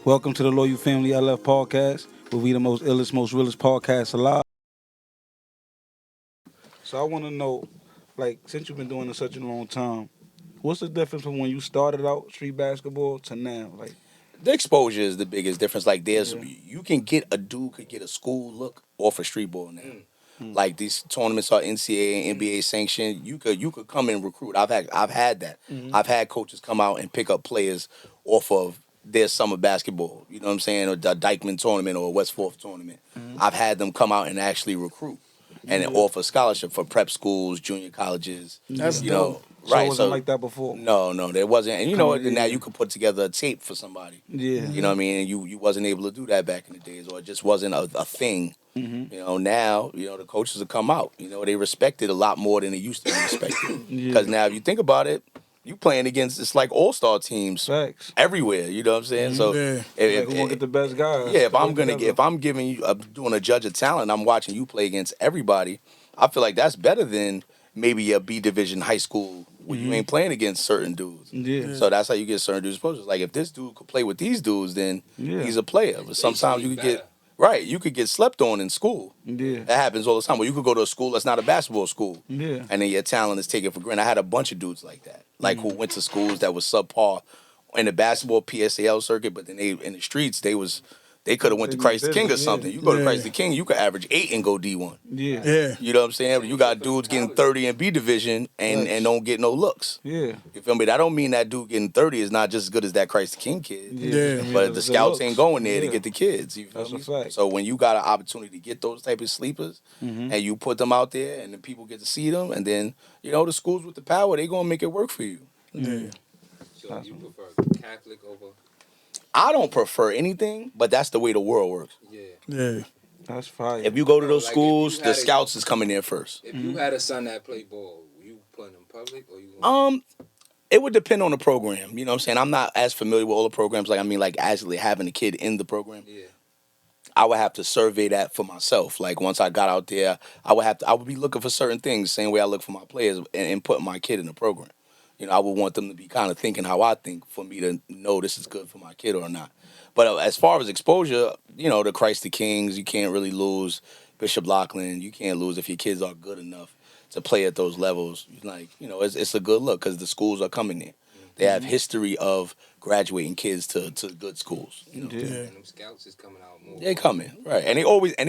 Welcome to the Loyal Family LF podcast, where we the most illest, most realest podcast alive. So I want to know, like, since you've been doing this such a long time, what's the difference from when you started out street basketball to now? Like, The exposure is the biggest difference. Like there's yeah, you can get a dude could get a school look off a street ball now. mm, Like these tournaments are NCAA and NBA sanctioned. You could come and recruit. I've had that. mm-hmm. I've had coaches come out and pick up players off of their summer basketball. You know what I'm saying? Or the Dykeman tournament or West Fourth tournament. Mm-hmm. I've had them come out and actually recruit and Yeah. offer scholarship for prep schools, junior colleges. That's You dope. know, So it right? wasn't like that before. No, there wasn't. And you Come know, on, now yeah. you could put together a tape for somebody. Yeah. You know what I mean? And you wasn't able to do that back in the days, or it just wasn't a thing. Mm-hmm. You know, now, the coaches have come out. You know, they respect it a lot more than they used to be respected. Yeah. Because now if you think about it, you playing against, it's like all-star teams Facts. everywhere, you know what I'm saying? So Yeah. if, Like, who gonna get the best guys? yeah, if to I'm work gonna together? if I'm giving you doing a judge of talent, I'm watching you play against everybody. I feel like that's better than maybe a B division high school where you ain't playing against certain dudes. Yeah. So that's how you get certain dudes exposure. Like if this dude could play with these dudes, then Yeah. he's a player. But sometimes you could get right. You could get slept on in school. Yeah. That happens all the time. Where you could go to a school that's not a basketball school, Yeah. and then your talent is taken for granted. I had a bunch of dudes like that, like who went to schools that was subpar in the basketball PSAL circuit, but then they in the streets they could have went to They Christ the did King it, or something. You go to Yeah. Christ the King, you could average 8 and go D1. Yeah. Yeah. You know what I'm saying? You got dudes getting 30 in B division and don't get no looks. Yeah. You feel me? That don't mean that dude getting 30 is not just as good as that Christ the King kid. Yeah. But the scouts ain't going there to Yeah. get the kids. You feel That's me? a fact. So when you got an opportunity to get those type of sleepers Mhm. and you put them out there and then people get to see them and then, the schools with the power, they gonna make it work for you. Yeah. So you prefer Catholic over? I don't prefer anything, but that's the way the world works. Yeah. Yeah. That's fire. If you go to those Like, if schools, you the had a- scouts is coming there first. If you had a son that played ball, you putting him public or you? It would depend on the program. You know what I'm saying? I'm not as familiar with all the programs. Like actually having a kid in the program. Yeah. I would have to survey that for myself. Like once I got out there, I would be looking for certain things, same way I look for my players and putting my kid in the program. I would want them to be kind of thinking how I think for me to know this is good for my kid or not. But as far as exposure, the Christ the Kings, you can't really lose. Bishop Loughlin, you can't lose if your kids are good enough to play at those levels. Like, it's a good look because the schools are coming there. They have history of graduating kids to good schools. Yeah. Yeah. And them scouts is coming out more. They coming, right. And they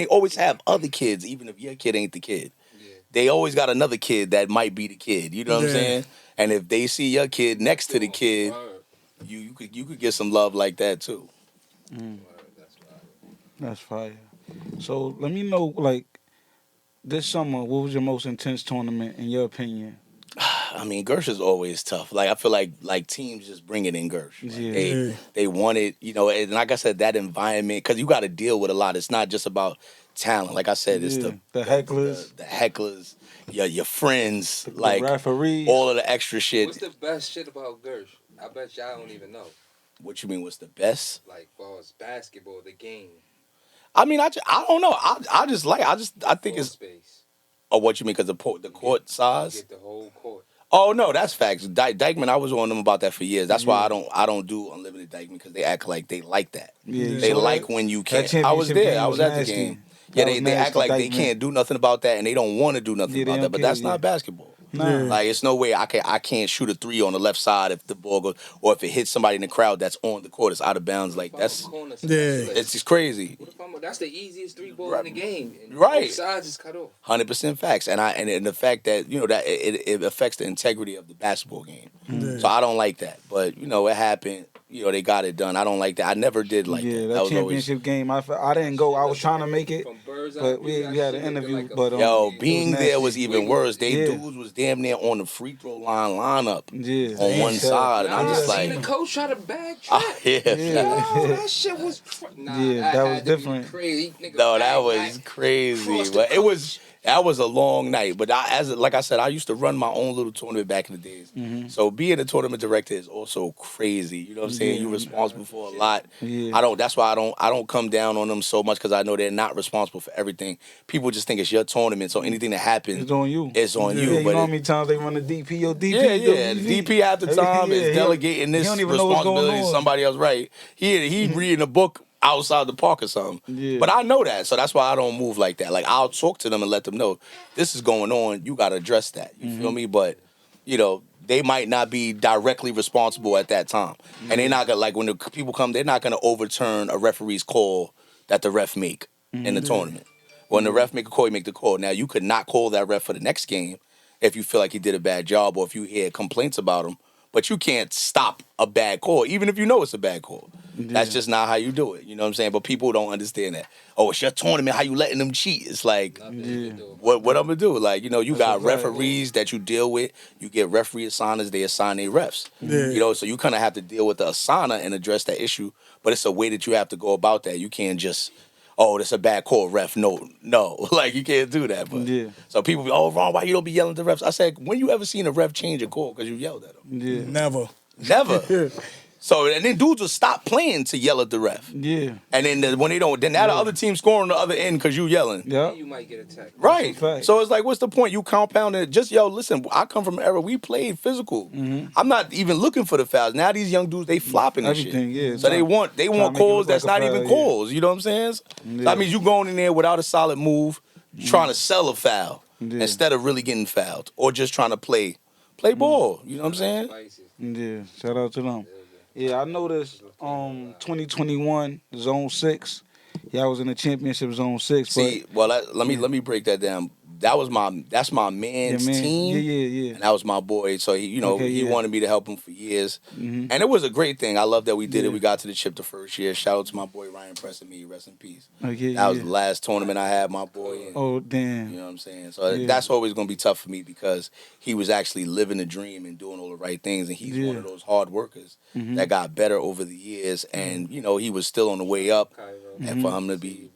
always have other kids, even if your kid ain't the kid. Yeah. They always got another kid that might be the kid. You know what I'm Yeah. saying? And if they see your kid next to the kid, Word. you could get some love like that too. Word. That's right. That's fire. So let me know, like, this summer, what was your most intense tournament in your opinion? I mean, Gersh is always tough. Like I feel like teams just bring it in Gersh. Like, Yeah. Yeah. they want it, and like I said, that environment because you got to deal with a lot. It's not just about talent. Like I said, it's Yeah. The hecklers, the hecklers, your friends, the like referees. all of the extra shit. What's the best shit about Gersh? I bet y'all don't even know. What you mean? What's the best? Like, far as basketball, the game, I mean, I don't know. I think floor it's. space. Oh, what you mean? Because the court size? Get the whole court. Oh no, that's facts. Dykeman, I was on them about that for years. That's why I don't do unlimited Dykeman because they act like they like that. Yeah, They so like that- when you that can't. I was championship there. game I was at the nasty. game. That Yeah, was they act nasty, like they Dykeman. can't do nothing about that and they don't want to do nothing Yeah, they about that. don't But care, that's yeah. not basketball. Nah. Like it's no way I can't shoot a 3 on the left side if the ball goes or if it hits somebody in the crowd that's on the court, it's out of bounds. Like If I'm that's a corner Yeah. specialist, it's just crazy. What if that's the easiest three ball Right. in the game? And Right. Both sides is cut off. 100% facts, and the fact that that it affects the integrity of the basketball game. Yeah. So I don't like that, but it happened. They got it done. I don't like that. I never did like yeah, that. that That was always championship game, I didn't go. I was trying to make it, From bird's eye but view, we that had an shit looking interview. like a But yo it being was there nasty. was even worse. They Yeah. dudes was damn near on the free throw line lineup Yeah, on one side, and I'm Nah, just I seen like, the coach try to bag trip. yeah. Yeah. Yo, that shit was Yeah, that was had to be different. Crazy. Nigga No, that bag was back, crazy, cross the but it was. coach. That was a long night, but like I said, I used to run my own little tournament back in the days. So being a tournament director is also crazy. You know what I'm saying? You're responsible for a lot. Yeah. That's why I don't come down on them so much because I know they're not responsible for everything. People just think it's your tournament, so anything that happens, It's on you. It's on Yeah, you. you But know how many times they run the DP? Yo, DP. yeah. The DP half the time is delegating he this don't even know what's going responsibility to on. somebody else. Right? He reading a book outside the park or something. Yeah. But I know that, so that's why I don't move like that. Like I'll talk to them and let them know this is going on. You got to address that. You feel me? But they might not be directly responsible at that time, and they're not gonna like when the people come. They're not gonna overturn a referee's call that the ref make in the tournament. When the ref make a call, you make the call. Now you could not call that ref for the next game if you feel like he did a bad job or if you hear complaints about him. But you can't stop a bad call, even if you know it's a bad call. Yeah. That's just not how you do it. You know what I'm saying? But people don't understand that. Oh, it's your tournament. How you letting them cheat? It's like, what I'm going to do? Like, you got referees that you deal with. You get referee assigners. They assign their refs. Yeah. So you kind of have to deal with the assigner and address that issue. But it's a way that you have to go about that. You can't just, oh, that's a bad call, ref. No. Like, you can't do that. But so people be, oh, Ron, why you don't be yelling at the refs? I said, when you ever seen a ref change a call because you yelled at them? Yeah. Never. Never. So, and then dudes will stop playing to yell at the ref. Yeah. And then when they don't, then now the other team scoring on the other end because you yelling. Yeah. You might get attacked. Right. fact. So it's like, what's the point? You compounding it. Just, listen, I come from an era, we played physical. I'm not even looking for the fouls. Now these young dudes, they flopping and shit. Everything, yeah. So they want make it calls look that's like not a even foul, calls. You know what I'm saying? So that means you going in there without a solid move, trying to sell a foul instead of really getting fouled or just trying to play ball. You know what I'm saying? Yeah. Shout out to them. Yeah, I noticed 2021 Zone 6. Yeah, I was in the championship Zone 6. See, well, let me break that down. That's my man's team. Yeah. And that was my boy. So he wanted me to help him for years. And it was a great thing. I love that we did it. We got to the chip the first year. Shout out to my boy Ryan Preston, me, rest in peace. That was the last tournament I had, my boy. And, oh, damn. You know what I'm saying? So that's always gonna be tough for me because he was actually living the dream and doing all the right things, and he's one of those hard workers that got better over the years, and he was still on the way up, and for him to be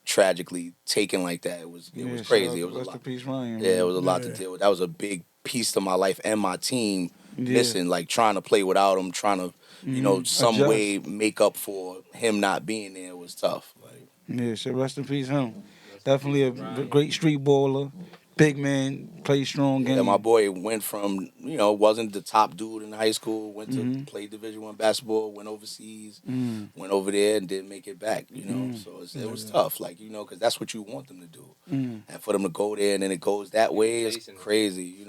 tragically taken like that, it was crazy. It was a lot. Peace, Ryan, it was a lot to deal with. That was a big piece to my life and my team missing, like trying to play without him, trying to some way make up for him not being there was tough. Like, yeah, so rest in peace, him. Definitely a great street baller, big man, played strong game. Yeah, my boy went from wasn't the top dude in high school, went to play Division I basketball, went overseas, went over there and didn't make it back. So it was tough, like because that's what you want them to do, and for them to go there and then it goes that way, it's crazy,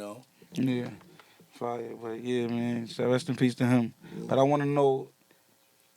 Yeah, fire, but yeah, man. So rest in peace to him. But I want to know.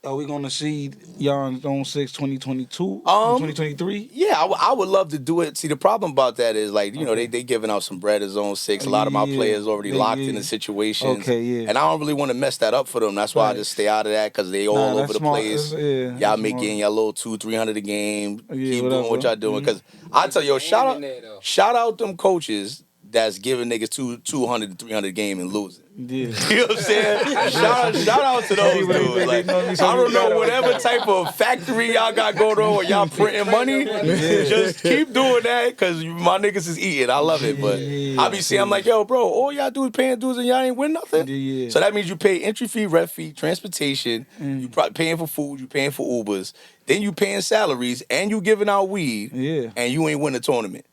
Are we going to see y'all in Zone 6 2022? 2023? Yeah, I would love to do it. See, the problem about that is, like, they giving out some bread in Zone 6. A lot of my players already locked in the situations. Okay, yeah. And I don't really want to mess that up for them. That's why I just stay out of that because they all over the place. Y'all making your little 200-300 a game. Keep doing what y'all doing. Because I tell you, shout out them coaches that's giving niggas 200 to 300 game and losing. Yeah. You know what I'm saying? shout out to those dudes. Like, I don't know whatever type of factory y'all got going on where y'all printing money. Just keep doing that because my niggas is eating. I love it. But I be seeing, I'm like, yo, bro, all y'all do is paying dues and y'all ain't win nothing. So that means you pay entry fee, ref fee, transportation. You probably paying for food. You paying for Ubers. Then you paying salaries and you giving out weed. And you ain't win a tournament.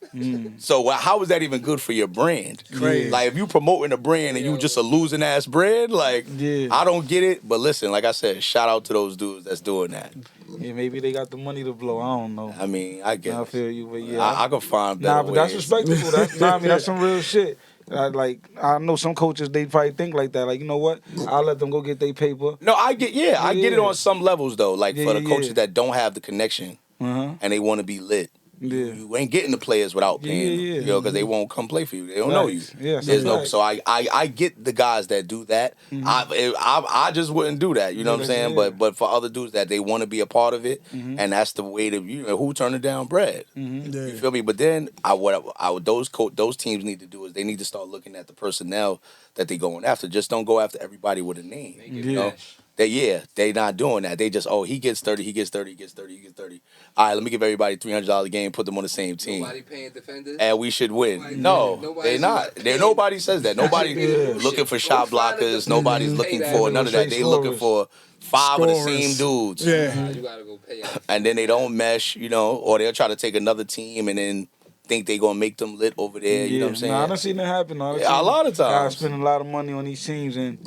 So how is that even good for your brand? Crazy. Like if you promoting a brand and you just a losing ass brand, like I don't get it. But listen, like I said, shout out to those dudes that's doing that. Yeah, maybe they got the money to blow. I don't know. I mean, I guess. I feel you, but yeah. I can find better but ways. that's respectable. I mean, that's some real shit. I know some coaches, they probably think like that. Like, you know what? I'll let them go get their paper. No, I get it on some levels though. Like for the coaches that don't have the connection and they want to be lit. You ain't getting the players without paying them, because they won't come play for you. They don't know you. There's no. So I get the guys that do that. I just wouldn't do that. You know what I'm saying? But for other dudes that they want to be a part of it, and that's the way to who turning down bread. You feel me? But then those teams need to do is they need to start looking at the personnel that they going after. Just don't go after everybody with a name. You know. They not doing that. They just, he gets 30, he gets 30, he gets 30, he gets 30. All right, let me give everybody $300 a game, put them on the same team. Nobody paying defenders. And we should win. No, they not. Nobody says that. Nobody looking for shot blockers. Nobody's looking for none of that. They looking for 5 of the same dudes. Yeah. You gotta go pay out. And then they don't mesh, or they'll try to take another team and then think they gonna make them lit over there. You know what I'm saying? Nah, I done seen that happen. A lot of times. Guys spending a lot of money on these teams and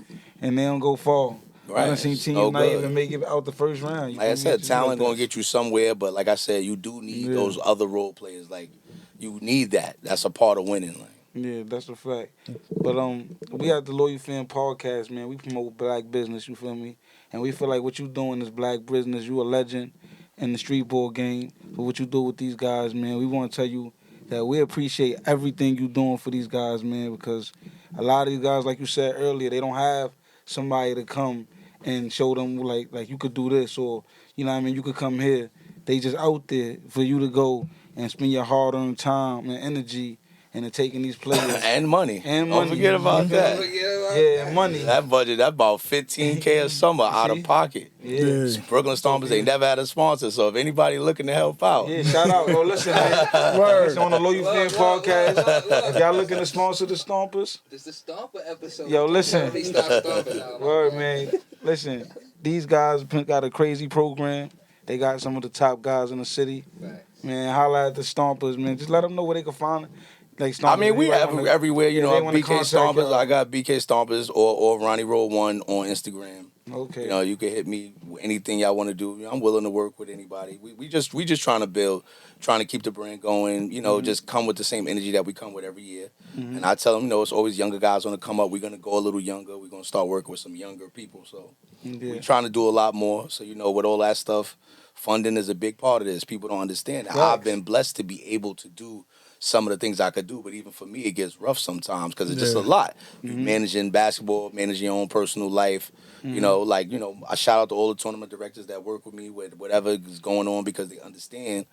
they don't go far. Right. I done seen teams not even make it out the first round. Like I said, talent gonna get you somewhere, but like I said, you do need those other role players. Like you need that. That's a part of winning. Like. Yeah, that's a fact. But we at the Loyal Fan Podcast, man. We promote black business. You feel me? And we feel like what you doing is black business. You a legend in the street ball game. But what you do with these guys, man, we want to tell you that we appreciate everything you doing for these guys, man. Because a lot of these guys, like you said earlier, they don't have somebody to come and show them like you could do this, or you know what I mean, you could come here. They just out there for you to go and spend your hard-earned time and energy into taking these players and money. Don't forget about that. Yeah, money. That budget, that's about $15K a summer out of pocket. Yeah. Brooklyn Stompers, they never had a sponsor, so if anybody looking to help out. Yeah, shout out. Yo, listen, man. Word. On the Loyal Fan Podcast. If y'all looking to sponsor the Stompers. This is the Stomper episode. Yo, listen. Word, Word, man. Listen, these guys got a crazy program. They got some of the top guys in the city. Right. Man, holla at the Stompers, man. Just let them know where they can find it. Like Stompers, I mean, we have everywhere, BK Stompers. y'all. I got BK Stompers or Ronnie Roll 1 on Instagram. Okay. You can hit me anything y'all want to do. I'm willing to work with anybody. We just trying to build, trying to keep the brand going. Just come with the same energy that we come with every year. And I tell them, it's always younger guys want to come up. We're gonna go a little younger. We're gonna start working with some younger people. So we're trying to do a lot more. So with all that stuff, funding is a big part of this. People don't understand. Yes. I've been blessed to be able to do some of the things I could do, but even for me, it gets rough sometimes because it's just a lot. You managing basketball, managing your own personal life. I shout out to all the tournament directors that work with me with whatever is going on because they understand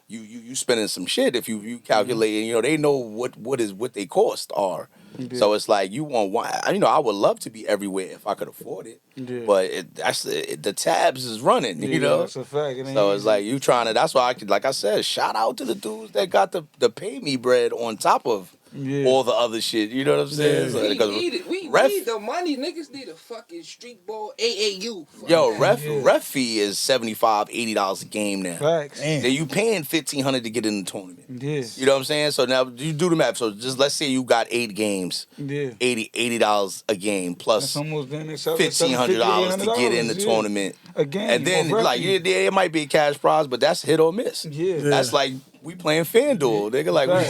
you spending some shit if you calculate and they know what they cost are. Yeah. So it's like you want one. I would love to be everywhere if I could afford it. Yeah. But the tabs is running. That's a fact. So it's like you trying to. That's why I could, like I said, shout out to the dudes that got the pay me bread on top of all the other shit. You know what I'm saying? Yeah. We need it. We need the money. Niggas need a fucking street ball AAU. Yo, ref fee is $75, $80 a game now. Facts. Then you paying $1,500 to get in the tournament. Yeah. You know what I'm saying? So now you do the math. So just let's say you got 8 games. Yeah. $80 a game plus $1,500 to get in the tournament. Again, and then it might be a cash prize, but that's hit or miss. Yeah. That's like we playing FanDuel. Nigga, like we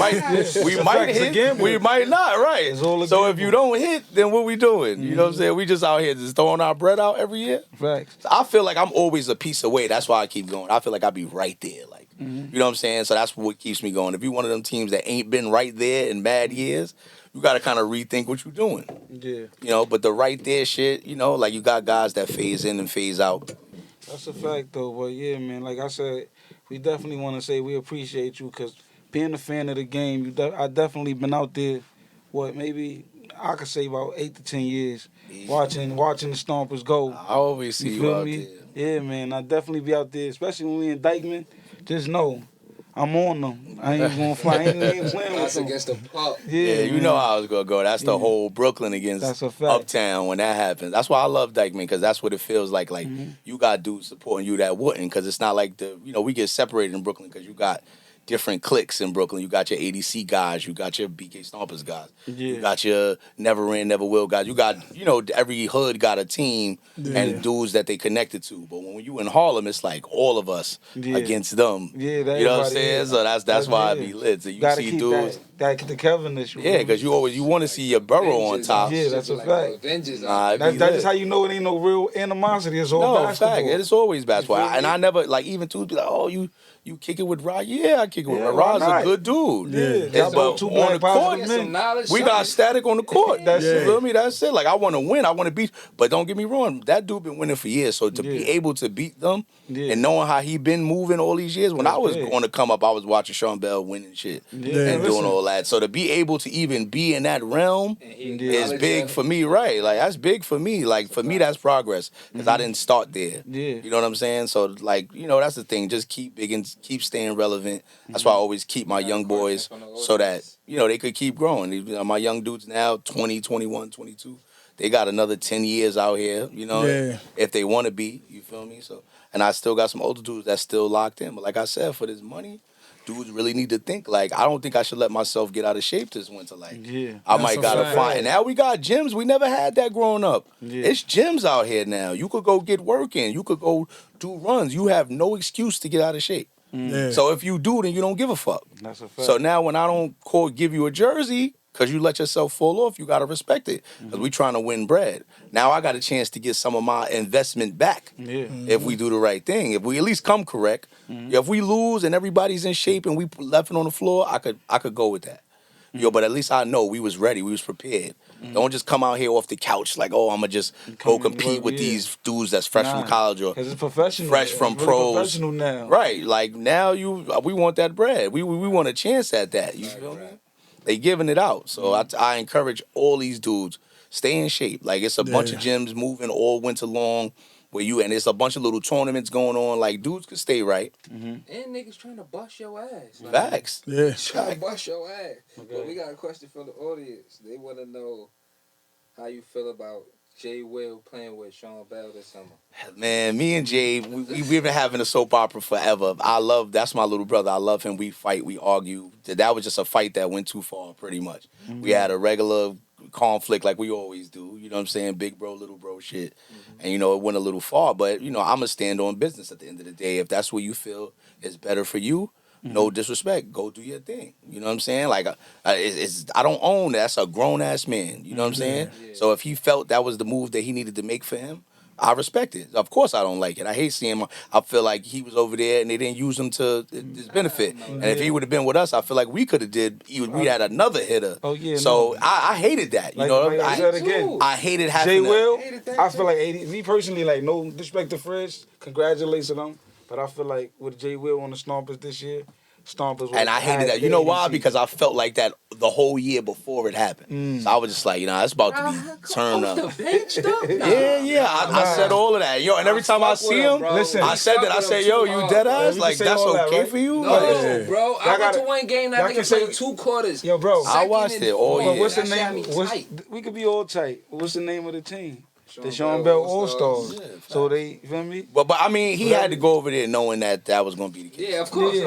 might hit, we might not, right? So if you don't hit, then what we doing? You know what I'm saying? We just out here just throwing our bread out every year. Facts. So I feel like I'm always a piece away. That's why I keep going. I feel like I'll be right there. Like you know what I'm saying? So that's what keeps me going. If you're one of them teams that ain't been right there in bad years, you got to kind of rethink what you're doing. Yeah. But the right there shit, like you got guys that phase in and phase out. That's a fact, though. But, yeah, man, like I said, we definitely want to say we appreciate you because being a fan of the game, I definitely been out there, maybe I could say about 8 to 10 years watching the Stompers go. I always see you out there. Yeah, man, I definitely be out there, especially when we in Dykeman. Just know, I'm on them. I ain't gonna fly. I ain't playing with them. Against the pop. Yeah, you know how I was gonna go. That's the whole Brooklyn against Uptown when that happens. That's why I love Dykeman because that's what it feels like. Like you got dudes supporting you that wouldn't because it's not like we get separated in Brooklyn because you got different cliques in Brooklyn. You got your ADC guys, you got your BK Stompers guys, you got your Never Ran, Never Will guys. You got, every hood got a team and dudes that they connected to. But when you in Harlem, it's like all of us against them. Yeah, you know what I'm saying? So that's why I be lit. So you see dudes. Gotta get the Kevin issue. Yeah, because you want to see your borough on top. Yeah, that's a fact. That's just how you know it ain't no real animosity. It's all basketball. Fact. It's always basketball. And I never, even dudes be like, oh, you kick it with Rod? Yeah, I kick it with Rod. Rod's a good dude. Yeah, but on the court, we got static on the court. You feel me? That's it. Like, I want to win. I want to beat. But don't get me wrong. That dude been winning for years. So to be able to beat them and knowing how he been moving all these years. When I was going to come up, I was watching Sean Bell winning shit and doing all all that. So to be able to even be in that realm is big for me, right? Like that's big for me. Like for me, that's progress because I didn't start there. Yeah. You know what I'm saying? So like that's the thing. Just keep big and keep staying relevant. That's why I always keep my young boys so that they could keep growing. My young dudes now 20, 21, 22. They got another 10 years out here. If they want to be. You feel me? So. And I still got some older dudes that's still locked in. But like I said, for this money, dudes really need to think. Like, I don't think I should let myself get out of shape this winter. Like, I might gotta find. And now we got gyms. We never had that growing up. Yeah. It's gyms out here now. You could go get work in. You could go do runs. You have no excuse to get out of shape. Yeah. So if you do, then you don't give a fuck. That's a fact. So now when I don't give you a jersey, because you let yourself fall off, you got to respect it. Because we trying to win bread. Now I got a chance to get some of my investment back if we do the right thing. If we at least come correct. If we lose and everybody's in shape and we left it on the floor, I could go with that. But at least I know we was ready. We was prepared. Don't just come out here off the couch like, I'm going to just go compete with these dudes that's fresh from college or it's professional. Fresh from pros. Professional now. Right. Like now we want that bread. We want a chance at that. You feel me? They giving it out. So I encourage all these dudes, stay in shape. Like it's a bunch of gyms moving all winter long and it's a bunch of little tournaments going on. Like dudes can stay right. And niggas trying to bust your ass. Like, facts. Yeah. Trying to bust your ass. Okay. But we got a question for the audience. They want to know how you feel about Jay Will playing with Sean Bell this summer. Man, me and Jay, we've been having a soap opera forever. That's my little brother. I love him. We fight, we argue. That was just a fight that went too far, pretty much. We had a regular conflict like we always do. You know what I'm saying? Big bro, little bro shit. And, it went a little far. But, I'm going to stand on business at the end of the day. If that's what you feel is better for you, no disrespect. Go do your thing. You know what I'm saying? Like, I don't own that. That's a grown-ass man. You know what I'm saying? Yeah. So if he felt that was the move that he needed to make for him, I respect it. Of course I don't like it. I hate seeing him. I feel like he was over there and they didn't use him to his benefit. And if he would have been with us, I feel like we could have we had another hitter. Oh, yeah. So I hated that. I hated having Jay Will, I feel like me personally, like, no disrespect to Fresh, congratulations to them. But I feel like with Jay Will on the Stompers this year, and I hated that. You know why? Because I felt like that the whole year before it happened. So I was just like, it's about to be turned up. Yeah. I said all of that. And every time I see him, I said that. I said, yo, you dead ass? Like, that's okay for you? No, bro. I went to one game that nigga played 2 quarters. Yo, bro. I watched it all year. What's the name? We could be all tight. What's the name of the team? The Sean Bell All-Stars. So they, you feel me? But I mean, he had to go over there knowing that was going to be the case. Yeah, of course.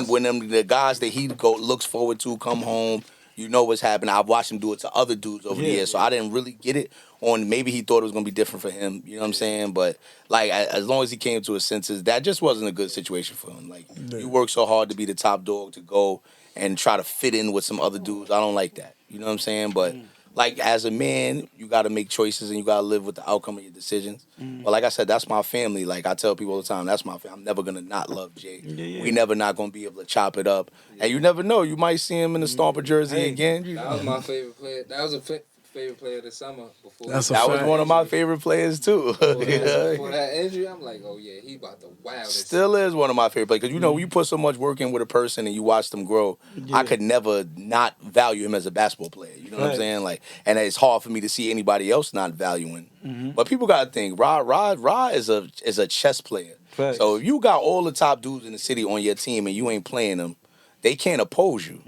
When the guys that he looks forward to come home, you know what's happening. I've watched him do it to other dudes over the years, so I didn't really get it on. Maybe he thought it was going to be different for him. You know what I'm saying? But like, as long as he came to his senses, that just wasn't a good situation for him. Like, you work so hard to be the top dog to go and try to fit in with some other dudes. I don't like that. You know what I'm saying? But like, as a man, you got to make choices and you got to live with the outcome of your decisions. But like I said, that's my family. Like, I tell people all the time, that's my family. I'm never going to not love Jay. We never not going to be able to chop it up. And you never know. You might see him in the Stomper jersey again. That was my favorite player. That was a favorite player of the summer. That was one of my favorite players, too. Before that injury, I'm like, oh, yeah, he about to wow this. Still is one of my favorite players. Because, you put so much work in with a person and you watch them grow, I could never not value him as a basketball player. You know what I'm saying? Like, and it's hard for me to see anybody else not valuing. But people got to think, Ra is a chess player. So if you got all the top dudes in the city on your team and you ain't playing them, they can't oppose you.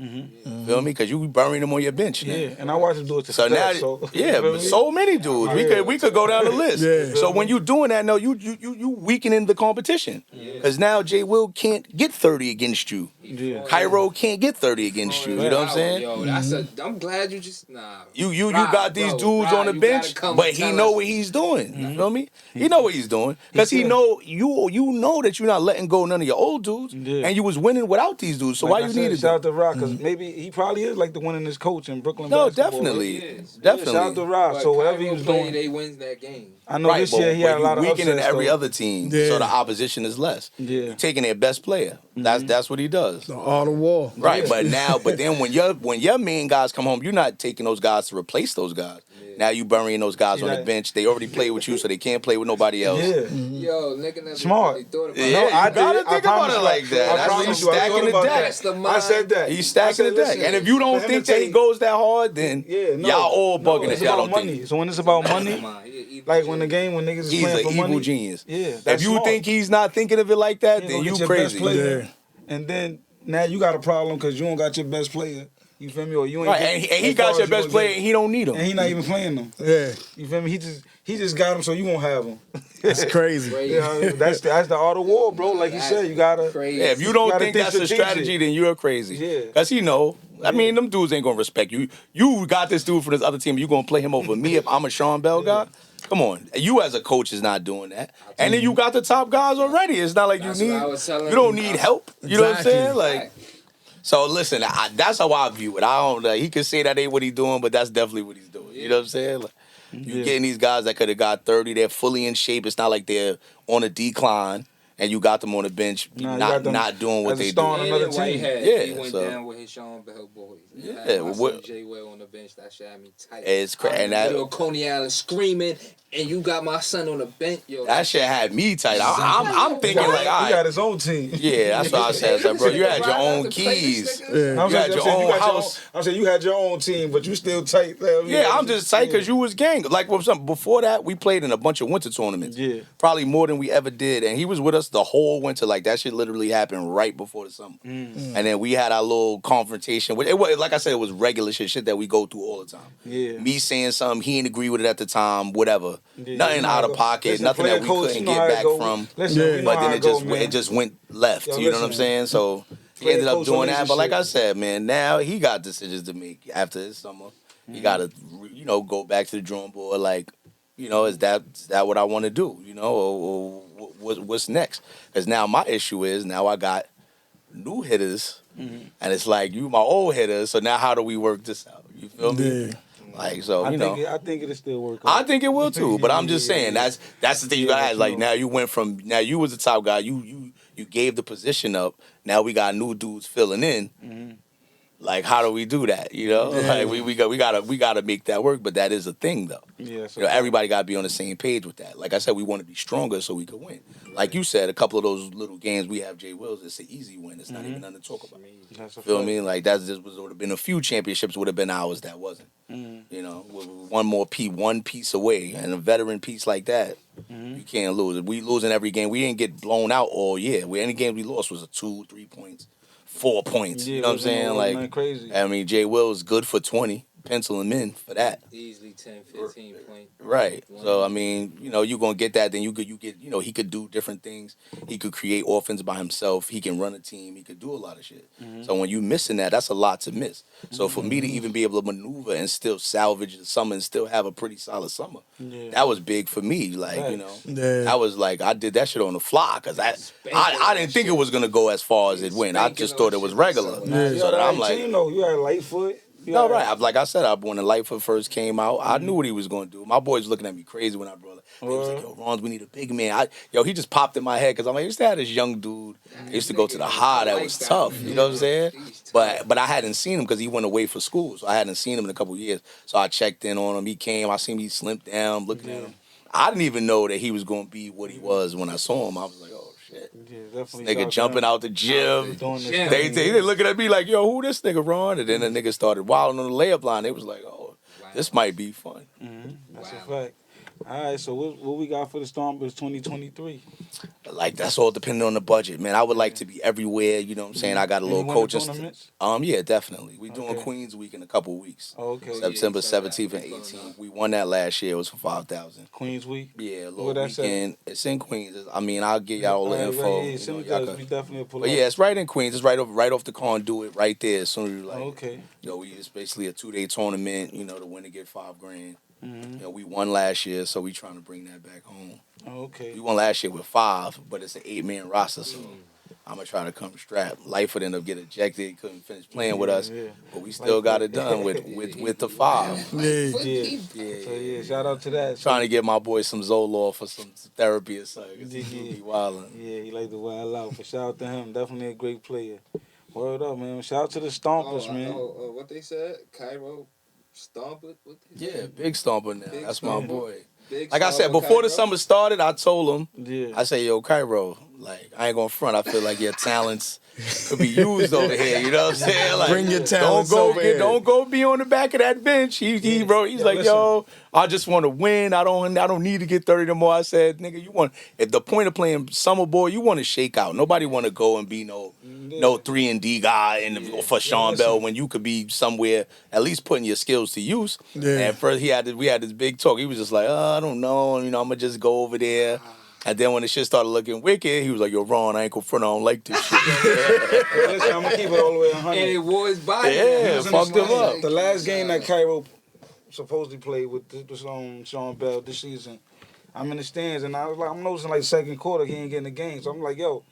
Feel me? Because you burying them on your bench. Now. Yeah, and I watch them do it to so now, so many dudes. We could go down the list. So when you doing that, no, you weakening the competition. Because now Jay Will can't get 30 against you. Cairo can't get 30 against you. You know what I'm saying? Yo, I'm glad you just You got these dudes on the bench, but he know what he's doing. You feel me? He know what he's doing because he know you know that you're not letting go none of your old dudes, and you was winning without these dudes. So why you need to shout out to Rock? Because maybe he probably is like the winningest coach in Brooklyn. No, basketball. definitely. Shout out to Rock. So whatever he was doing, they wins that game. I know this year he had a lot of weakening upsets, every other team, so the opposition is less. You're taking their best player. That's what he does. On the wall. Right, but then when your main guys come home, you're not taking those guys to replace those guys. Now you burying those guys See on the that? bench. They already played with you, so they can't play with nobody else. Yeah. Yo, nigga never Smart. really thought about Yeah, it. No, I you gotta did. think I about promise it you, like that. I That's promise he's you, I stacking thought the about deck. That's the I mind. said that. He's I stacking said, the deck. listen, And if you for don't him think to that he take- goes that hard, then Yeah, no, y'all all no, bugging it's if y'all about don't money. think. So when it's about money, like when the niggas is He's playing an for evil money, genius. yeah, If that's you smart. think he's not thinking of it like that, You then gonna you get your best crazy. player, and then now you got a problem because you don't got your best player. You feel me? Or you ain't Right, get, and he as got far your as you best gonna player, get. and he don't need him. And he not even playing them. Yeah, You feel me? He just got him, so you won't have him. it's crazy. Crazy. You know, that's the art of war, bro. Like you said, you gotta. Crazy. Yeah, if you don't gotta think think that's a strategic. strategy, then you're crazy. Yeah. Because he know. I mean, them dudes ain't going to respect you. You got this dude for this other team. You going to play him over me if I'm a Sean Bell guy? Come on. You as a coach is not doing that. And then you got the top guys already. It's not like That's you what need. I was telling You don't you. need help. You know what I'm saying? Exactly. Like, so listen, that's how I view it. I don't. He could say that ain't what he's doing, but that's definitely what he's doing. You know what I'm saying? Like, you getting these guys that could have got 30. They're fully in shape. It's not like they're on a decline, and you got them on the bench, Nah, you got them not doing what as a they star do. on And another then team. Whitehead, Yeah, he went so- down with his Sean Bell boys. Yeah, Yeah, my what- son Jay Will on the bench. That shit had me tight. It's cra- I'm and in the that- middle of Coney Island screaming, and you got my son on the bench. Yo, That shit had me tight. I'm thinking like, all He got right. his own team. Yeah, that's what I said. I said, bro, you had your own keys. Yeah. You had your own house. I'm saying you had your own team, but you still tight. Yeah, I'm just tight because you was gang. Like before that, we played in a bunch of winter tournaments. Yeah. Probably more than we ever did. And he was with us the whole winter. Like that shit literally happened right before the summer. And then we had our little confrontation. It was, like I said, it was regular shit that we go through all the time. Yeah. Me saying something, he didn't agree with it at the time, whatever. Yeah, Nothing you know out how of it go. pocket, Listen, nothing player that we coach, couldn't you know how get it back go. from. Listen, Yeah. you know But how then it go, man. it just went left. Yo, You know what I'm listen. saying? So he Player ended up coach doing that. But like I relationship. said, man, now he got decisions to make after this summer. He got to, go back to the drawing board. Like, is that what I want to do? Or what's next? Because now my issue is now I got new hitters, and it's like you my old hitters. So now how do we work this out? You feel me? Yeah. Like so, I think it'll still work. I out. think it will too, but I'm just saying that's the thing you Yeah, gotta ask. Like you know. now you went from you was the top guy, you gave the position up. Now we got new dudes filling in. Like how do we do that? Like we gotta make that work. But that is a thing though. Yeah, so Everybody gotta be on the same page with that. Like I said, we want to be stronger so we could win. Like you said, a couple of those little games we have Jay Wills. It's an easy win. It's not even nothing to talk about. That's a Feel fact. me? Like would have been a few championships would have been ours that wasn't. With one piece away, and a veteran piece like that, you can't lose. We losing every game. We didn't get blown out all year. Any game we lost was a 2, 3 points, 4 points. Yeah, You know what I'm saying? nothing Like, crazy. I mean, Jay Will is good for 20. Pencil him in for that. easily 10, 15 points. Right. So I mean, you're gonna get that. Then you get, he could do different things. He could create offense by himself. He can run a team. He could do a lot of shit. So when you missing that, that's a lot to miss. So for me to even be able to maneuver and still salvage the summer and still have a pretty solid summer, that was big for me. Like Yeah. I was like I did that shit on the fly because I didn't think it was gonna go as far as it went. I just thought it was regular. So that I'm like. you had Lightfoot. No, right. Like I said, when the Lightfoot first came out, I knew what he was going to do. My boys looking at me crazy when I brought it. They was like, yo, Ronz, we need a big man. He just popped in my head because I'm like, I used to have this young dude. I used to go to the high that was tough. You know what I'm saying? But I hadn't seen him because he went away for school. So I hadn't seen him in a couple of years. So I checked in on him. He came. I seen him. He slimped down, looking at him. I didn't even know that he was going to be what he was when I saw him. I was like, oh, shit. Yeah, definitely. Nigga jumping out the gym. Yeah. They looking at me like, yo, who this nigga Ron? And then the nigga started wilding on the layup line. They was like, oh, this might be fun. That's a fact. All right, so what we got for the Stompers 2023? Like that's all depending on the budget, man. I would like to be everywhere. You know what I'm saying? I got a little Any winter coaching. tournaments? Yeah, definitely. We doing Okay. Queens Week in a couple weeks. Oh, okay. September Yeah, 17th and 18th. We won that last year. It was for 5,000. Queens Week. Yeah, a little Where that's at? weekend. It's in Queens. I mean, I'll get y'all all the info. Yeah, You send know, it y'all to us. could- We definitely pull But up. yeah, it's right in Queens. It's right off the conduit, right there. As soon as you like, Okay. it's basically a 2-day tournament. The winner get $5,000. We won last year, so we trying to bring that back home. Okay. We won last year with 5, but it's an 8-man roster, so I'm gonna try to come strapped. Lightfoot ended up getting ejected. He couldn't finish playing with us, Yeah. but we still got it done with the 5. Yeah. Yeah. So yeah, shout out to that. Trying to get my boy some Zoloft for some therapy or something. 'Cause he Yeah. be wilding. Yeah, he like to wild out. But shout out to him. Definitely a great player. Word up, man. Shout out to the Stompers, man. What they said? Cairo Stomper? What Yeah, Big Stomper now. Big That's Stomper. my boy. Big Like I said, Stomper before the Cairo? summer started, I told him, Yeah. I say, yo, Cairo, like, I ain't gonna front. I feel like your talents could be used over here. You know what I'm saying? Like, Bring your talents don't over here. don't go be on the back of that bench. He wrote, he's Yeah, like, listen. yo, I just want to win. I don't need to get 30 no more. I said, nigga, you want, if the point of playing summer ball, you want to shake out. Nobody want to go and be no 3-and-D guy for Sean listen. Bell when you could be somewhere at least putting your skills to use. Yeah. And first we had this big talk. He was just like, oh, I don't know, I'm gonna just go over there. And then when the shit started looking wicked, he was like, yo, Ron, I ain't gonna front, I don't like this shit. Listen, I'm gonna keep it all the way 100. And it wore his body. Yeah, Listen, fucked him up. The last game that Cairo supposedly played with Sean Bell this season, I'm in the stands and I was like, I'm noticing like second quarter he ain't getting the game. So I'm like, yo,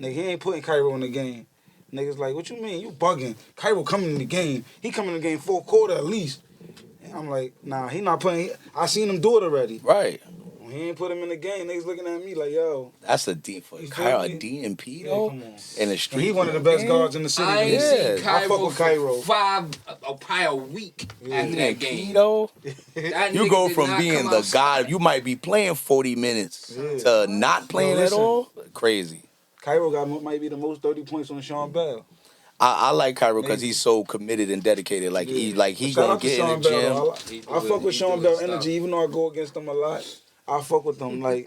nigga, he ain't putting Cairo in the game. Niggas like, what you mean? You bugging. Cairo coming in the game. He coming in the game fourth quarter at least. And I'm like, nah, he not playing. I seen him do it already. Right. When he ain't put him in the game, niggas looking at me like, yo. That's a D for You feel Cairo, a me? DNP Yeah, though. come on. In the And street. he one of the best guards in the city. I ain't Yeah. seen I fuck Cairo with Cairo. for probably a week after that game. Though. That You nigga go did from not being come the outside. guy, you might be playing 40 minutes Yeah. to not playing at listen. all. Crazy. Cairo might be the most 30 points on Sean Bell. I like Cairo because Amazing. he's so committed and dedicated. Like he Shout gonna out to get in Sean the Bell, gym. though. He I do fuck it- with he Sean do Bell his energy, stuff. even though I go against him a lot. I fuck with them I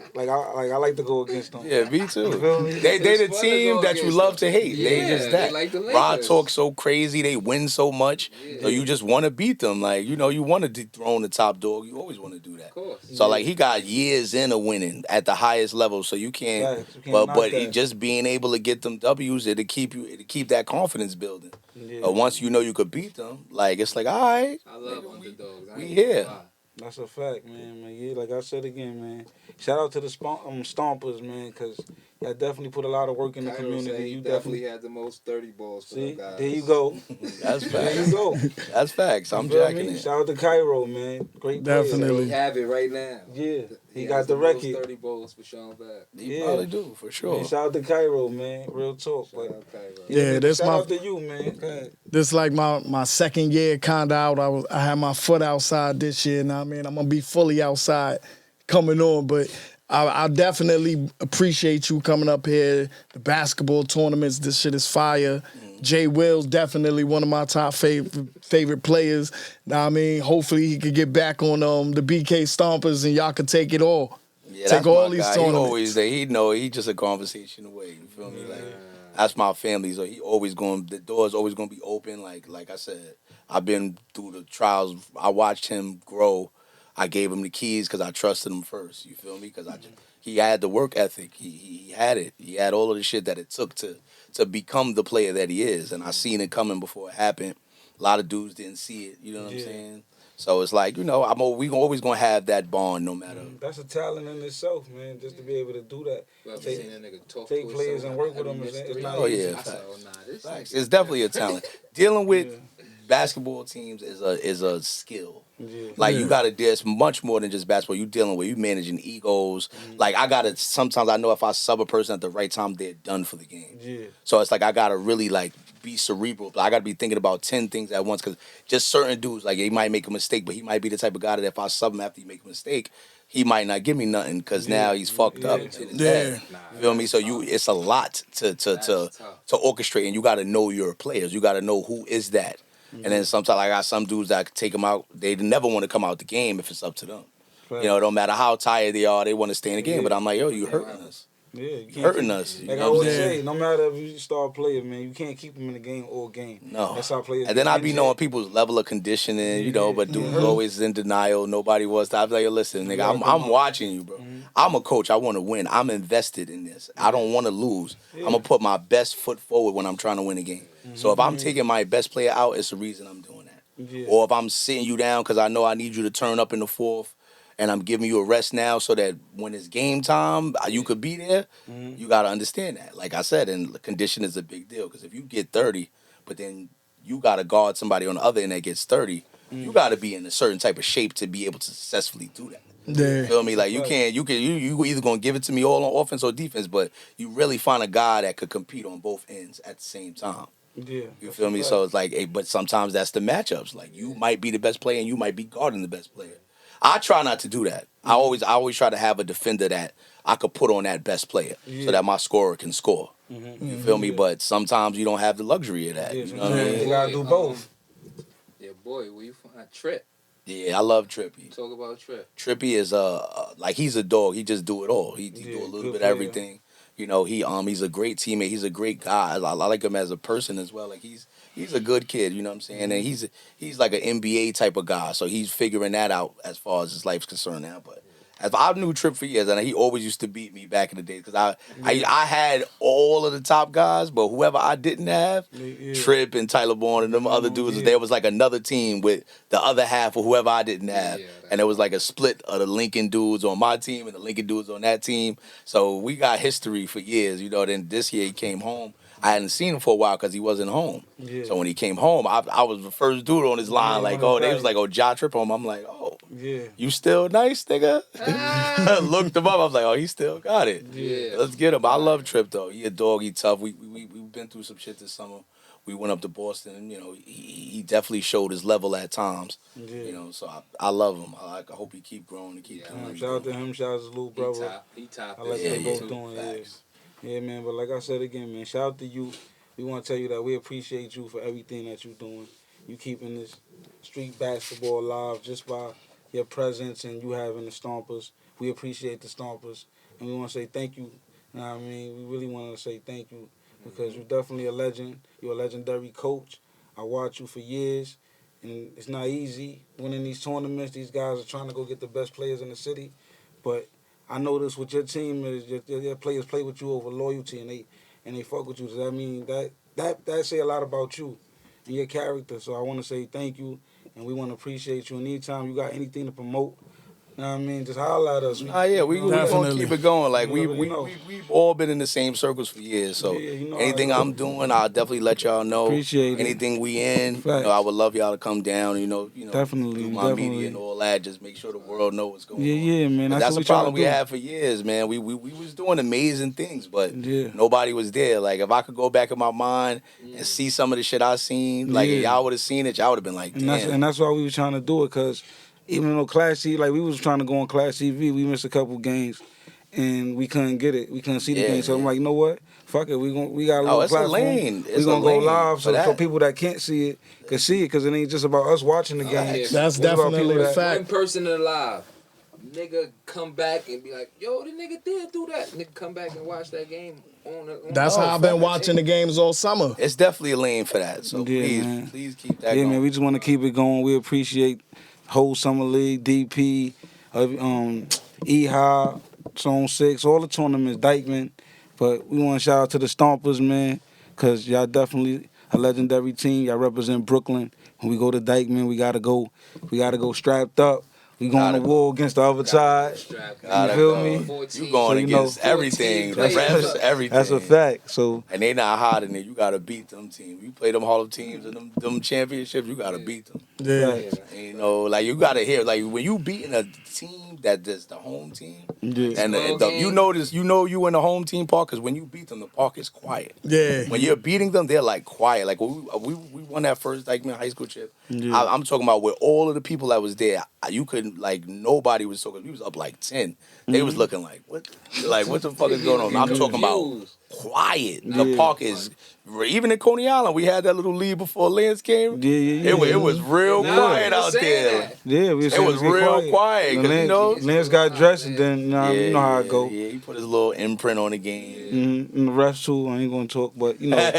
like to go against them. Yeah, me too. You feel me? They the It's fun to team go that you against love them. to hate. They Yeah, just they that. like the Rod Lakers. talks so crazy. They win so much. So you just want to beat them. Like, you want to dethrone the top dog. You always want to do that. Of course. So like he got years in of winning at the highest level. So you can't. Facts. You can't knock But that. just being able to get them W's, it'll keep that confidence building. Yeah. But once you know you could beat them, like it's like, all right, I love underdogs. I we ain't here. gonna lie. That's a fact, man. Yeah, like I said again, man. Shout out to the Stompers, man, because y'all definitely put a lot of work in the Cairo community. said he You definitely had the most 30 balls for see. them guys. There you go. That's There you facts. go. That's facts. I'm You feel jacking me? it. Shout out to Cairo, man. Great player. Definitely. He have it right now. Yeah, he has got the most record. 30 balls for Sean Bell. You Yeah. probably do for sure. Man, shout out to Cairo, man. Real talk. Shout But out Cairo. Yeah, that's shout my- out to you, man. Go ahead. This like my second year kinda out. I had my foot outside this year. Now I mean I'm gonna be fully outside coming on, but I definitely appreciate you coming up here. The basketball tournaments, this shit is fire. Jay Will's definitely one of my top favorite players. Now I mean, hopefully he could get back on the BK Stompers and y'all can take it all. Yeah, Take that's all my these guy. tournaments. He always there. He just a conversation away. You feel me? Like that's my family. So the door's always gonna be open. Like I said, I've been through the trials. I watched him grow. I gave him the keys because I trusted him first. You feel me? Because he had the work ethic. He had it. He had all of the shit that it took to become the player that he is. And I seen it coming before it happened. A lot of dudes didn't see it. You know what I'm saying? So it's like, we always gonna have that bond no matter. That's a talent in itself, man. Just to be able to do that. Well, I've Take- seen that nigga talk take to players us and work with every them is- missed it's three. not Oh, yeah, I said, facts. oh, nah, this Facts. nigga- It's definitely a talent. Dealing with basketball teams is a skill. Yeah. Like you gotta there's much more than just basketball. You dealing with you managing egos. Like I gotta sometimes I know if I sub a person at the right time, they're done for the game. Yeah. So it's like I gotta really like be cerebral. I gotta be thinking about 10 things at once because just certain dudes, like he might make a mistake, but he might be the type of guy that if I sub him after he make a mistake, he might not give me nothing because now he's fucked up. in his head. You feel me? So it's a lot to orchestrate, and you got to know your players. You got to know who is that. And then sometimes I got some dudes that take them out. They never want to come out the game if it's up to them. You know, it don't matter how tired they are, they want to stay in the game. But I'm like, yo, you hurting us. Yeah, you can't Hurting keep- us. You Like I know what I'm always saying? say, no matter if you star player, man, you can't keep them in the game all game. No. That's how players. And then get I be injured. knowing people's level of conditioning, but dudes always in denial. Nobody was. I was like, listen, nigga, I'm watching you, bro. I'm a coach. I want to win. I'm invested in this. I don't want to lose. I'm going to put my best foot forward when I'm trying to win a game. So if I'm taking my best player out, it's the reason I'm doing that. Yeah. Or if I'm sitting you down because I know I need you to turn up in the fourth, and I'm giving you a rest now so that when it's game time, you could be there. You got to understand that. Like I said, and condition is a big deal because if you get 30, but then you got to guard somebody on the other end that gets 30, you got to be in a certain type of shape to be able to successfully do that. Yeah. Feel me? Like you either gonna give it to me all on offense or defense, but you really find a guy that could compete on both ends at the same time. Yeah. You feel me? So it's like, but sometimes that's the matchups. Like you might be the best player and you might be guarding the best player. I try not to do that. I always try to have a defender that I could put on that best player so that my scorer can score. You feel me? But sometimes you don't have the luxury of that. You know what I You mean? gotta do both. Yeah, boy, where you from? Trip. Yeah, I love Trippy. Talk about Trip. Trippy is like he's a dog. He just do it all. He do a little bit of everything. You know, he's a great teammate. He's a great guy. I like him as a person as well. Like he's a good kid. You know what I'm saying? And he's like an NBA type of guy. So he's figuring that out as far as his life's concerned now. But as I knew Trip for years, and he always used to beat me back in the day because I had all of the top guys, but whoever I didn't have, Trip and Tyler Bourne and them other dudes, there was like another team with the other half of whoever I didn't have, and it was like a split of the Lincoln dudes on my team and the Lincoln dudes on that team. So we got history for years, you know. Then this year he came home. I hadn't seen him for a while because he wasn't home. Yeah. So when he came home, I was the first dude on his line. Like, oh, they was like, oh, Ja Trip home. I'm like, oh, you still nice, nigga? Looked him up. I was like, oh, he still got it. Yeah. Let's get him. I love Trip, though. He a dog. He tough. We've been through some shit this summer. We went up to Boston, and, you know, he definitely showed his level at times. Yeah. You know, so I love him. I hope he keep growing and keep doing. Shout out to him. Shout out to his little brother. He top. I like they both doing. Yeah, man, but like I said again, man, shout out to you. We want to tell you that we appreciate you for everything that you're doing. You keeping this street basketball alive just by your presence and you having the Stompers. We appreciate the Stompers. And we want to say thank you. You know what I mean? We really want to say thank you because you're definitely a legend. You're a legendary coach. I watched you for years. And it's not easy winning these tournaments. These guys are trying to go get the best players in the city. But I noticed with your team is your players play with you over loyalty and they fuck with you. Does that mean that say a lot about you and your character? So I want to say thank you, and we want to appreciate you. And anytime you got anything to promote, you know what I mean, just holler at us. We gonna keep it going. Like we've all been in the same circles for years. So anything I'm doing, I'll definitely let y'all know. Appreciate anything we in. You know, I would love y'all to come down. You know, definitely do my media and all that. Just make sure the world knows what's going on. Yeah, man. That's a problem we had for years, man. We was doing amazing things, but nobody was there. Like if I could go back in my mind and see some of the shit I seen, like if y'all would have seen it, y'all would have been like, damn. And that's why we was trying to do it, cause even though Class C, like we was trying to go on Class TV, we missed a couple games, and we couldn't get it. We couldn't see the game, so I'm like, you know what? Fuck it, we got a little platform. We gonna go live so people that can't see it can see it, because it ain't just about us watching the game. That's definitely a fact. One person alive, nigga, come back and be like, yo, the nigga did do that. Nigga, come back and watch that game. That's how I've been watching the games all summer. It's definitely a lane for that. So please keep that going. Yeah, man, we just want to keep it going. We appreciate whole Summer League, DP, EHA, Zone 6, all the tournaments, Dykeman. But we want to shout out to the Stompers, man, because y'all definitely a legendary team. Y'all represent Brooklyn. When we go to Dykeman, we gotta go strapped up. We going to war against the other side. You feel me? You going against everything. Everything. That's a fact. So and they not hot in it. You gotta beat them teams. You play them Hall of teams and them championships. You gotta beat them. Yeah. And, you know, like you gotta hear, like when you beating a team that is the home team, and you notice, you in the home team park, because when you beat them, the park is quiet. Yeah. When you're beating them, they're like quiet. Like when we won that first Dykeman high school chip. Yeah. I'm talking about with all of the people that was there. You couldn't, like, nobody was talking. We was up like 10. They was looking like, what the fuck is going on? I'm talking about quiet. The park is, even in Coney Island, we had that little lead before Lance came. It was real quiet out there. Yeah, it was real quiet. Lance got dressed, and then you know how it go. Yeah, he put his little imprint on the game. Mm-hmm. And the refs too. I ain't gonna talk, but we gonna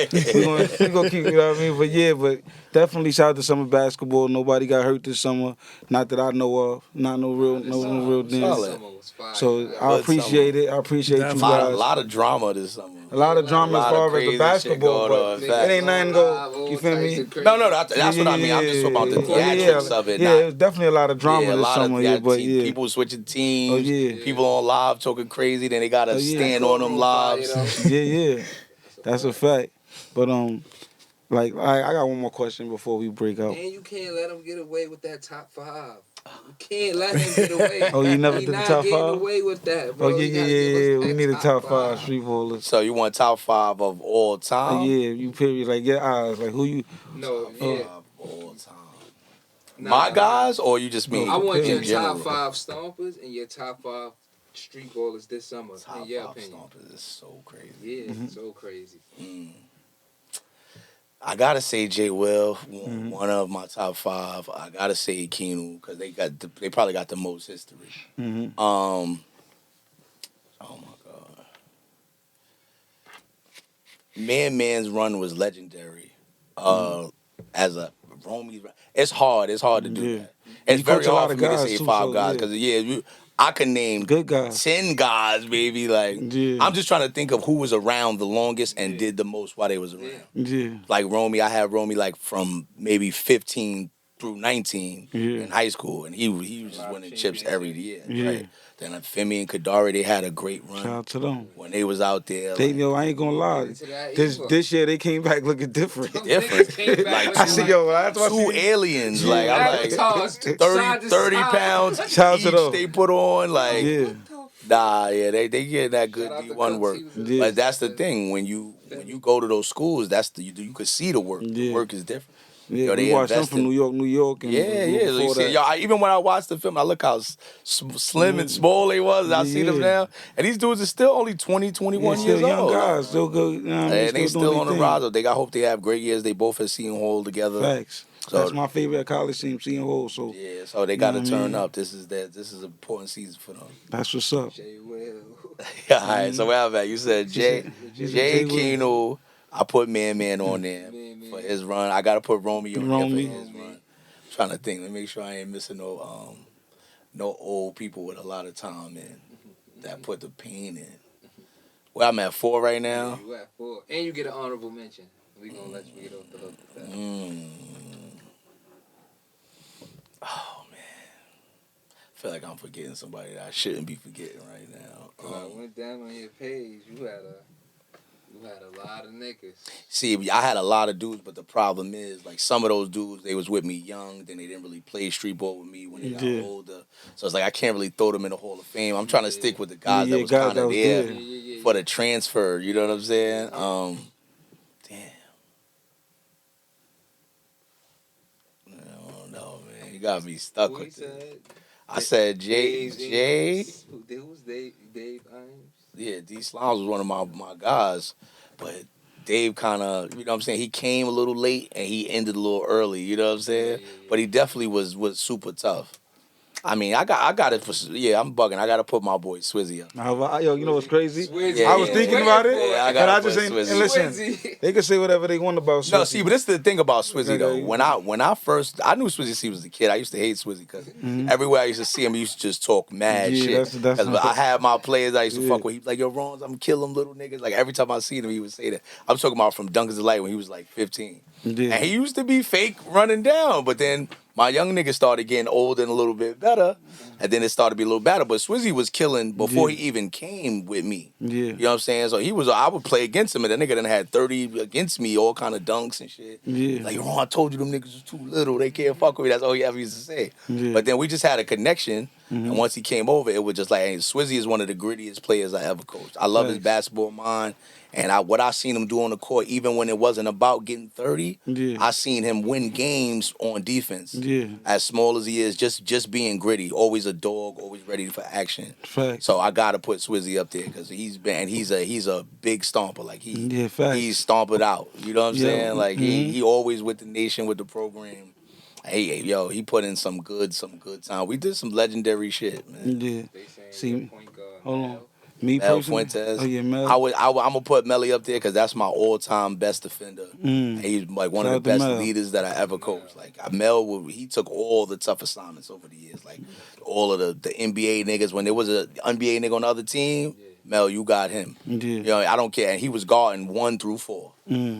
keep. You know what I mean? But definitely shout out to summer basketball. Nobody got hurt this summer. Not that I know of. Not no real things. So I appreciate it. I appreciate you guys. A lot of drama this summer. A lot of drama as far as the basketball, but it ain't nothing go. You feel me? No, that's what I mean. I'm just talking about the theatrics of it. Yeah, it's definitely a lot of drama this summer. But people switching teams. People on live talking crazy. Then they gotta stand on them lives. Yeah, that's a fact. But Like, I got one more question before we break up. And you can't let him get away with that top 5. You can't let him get away. Oh, you never He did the not top getting 5? away with that, Oh, bro. yeah, You yeah, gotta yeah, give us yeah. We that need a top 5 5. street ballers. So you want top 5 of all time? Yeah, you period. Like, your eyes. Like, who you... No, Top yeah. 5 all time. Nah, My guys, or you just mean I want your in general? top 5 stompers and your top 5 street ballers this summer, Top in your 5 opinion. stompers is so crazy. Yeah, so crazy. I gotta say J. Will, one of my top 5. I gotta say Keanu because they probably got the most history. Mm-hmm. Oh my god, Man's run was legendary. As a Romy, it's hard to do Yeah. that. It's You coach very a lot hard for of me to guys, say too, 5 so, guys yeah. because I can name Good guys. 10 guys, baby. Like Yeah. I'm just trying to think of who was around the longest and did the most while they was around. Yeah. Like Romy, I had Romy like from maybe 15 through 19 in high school, and he was just winning chips every year. Yeah. Right. Then Femi and Kadari, they had a great run Shout out to them. when they was out there. They, like, yo, I ain't gonna lie. Into that This either. this year they came back looking different. different. Niggas came back Like I looking see, like yo, that's what I two see. aliens. Like I'm like avatars, 30, side to 30 side. pounds Shout out to each them. they put on. Like Yeah. nah, yeah, they get that good Shout out to D1 Cooks, work. he was Yeah. But that's the thing when you go to those schools, that's you could see the work. The Yeah. work is different. Yeah, Yo, we they watched them invested. from New York, and Yeah, yeah. So you before see, that. yo, even when I watched the film, I look how slim and small they was. I see them Yeah. now, and these dudes are still only 20, 21 Yeah, years still young old. guys, still good. You know what I mean? And they still doing on the their rise. They got hope they have great years. They both at Seton Hall together. Facts. So- That's my favorite college team, Seton Hall. So Yeah, so they You got know to what I turn mean? up. This is an important season for them. that's what's up. Jay Will. All right, so where I'm at, you said Jay She said Jay Jay Keanu. I put Man on there Man. for his run. I got to put Romeo on there Romy. for his run. Trying to think. Let me make sure I ain't missing no old people with a lot of time in that put the pain in. Well, I'm at 4 right Yeah, now. you at 4. And you get an honorable mention. We gonna let you get off the hook with that. Oh man, I feel like I'm forgetting somebody that I shouldn't be forgetting right now. I went down on your page. You had a lot of niggas. See, I had a lot of dudes, but the problem is, like, some of those dudes, they was with me young, then they didn't really play street ball with me when they got Yeah. older. So it's like I can't really throw them in the Hall of Fame. I'm trying to stick with the guys Yeah, that was guys kind that of was there there. Yeah. for the transfer. You know what I'm saying? Damn. I don't know, man. You got me stuck Who he with it. said? I said Jay. Who's Dave Imes? Yeah, D Slimes was one of my guys, but Dave kind of, you know what I'm saying, he came a little late and he ended a little early, you know what I'm saying? Yeah. But he definitely was super tough. I mean, I got it for, yeah, I'm bugging. I got to put my boy Swizzy up. Yo, you know what's crazy? Swizzy. Yeah, I was yeah, thinking yeah. about it, Yeah, I but I gotta just put ain't. Swizzy. And listen, Swizzy. they can say whatever they want about Swizzy. No, see, but this is the thing about Swizzy though. Okay. When I first, I knew Swizzy C was a kid. I used to hate Swizzy because everywhere I used to see him, he used to just talk mad Yeah, shit. that's 'Cause I had my players I used to Yeah. fuck with. He was like, yo, Ronz, I'm killing little niggas. Like every time I seen him, he would say that. I'm talking about from Dunkers Delight when he was like 15. Yeah. And he used to be fake running down, but then my young niggas started getting older and a little bit better, and then it started to be a little better. But Swizzy was killing before Yeah. he even came with me. Yeah. You know what I'm saying? So I would play against him, and the nigga done had 30 against me, all kind of dunks and shit. Yeah. Like, oh, I told you them niggas was too little. They can't fuck with me. That's all he ever used to say. Yeah. But then we just had a connection, and once he came over, it was just like, hey, Swizzy is one of the grittiest players I ever coached. I love his Thanks. basketball mind. And what I seen him do on the court, even when it wasn't about getting 30, Yeah. I seen him win games on defense. Yeah. As small as he is, just being gritty, always a dog, always ready for action. Facts. So I gotta put Swizzy up there because he's a big stomper. Like Yeah, facts. he's stomped it out. You know what I'm Yeah. saying? Like he always with the nation, with the program. Hey, yo, he put in some good time. We did some legendary shit, man. Yeah. They saying See, your point guard. hold on. Mel. Me Mel personally. Fuentes. Oh yeah, Mel. I'm gonna put Melly up there because that's my all-time best defender. And he's like one Shout of the out to best Mel. leaders that I ever coached. Like he took all the tough assignments over the years. Like all of the NBA niggas. When there was a NBA nigga on the other team, Mel, you got him. Yeah. You know, I don't care. And he was guarding 1 through 4.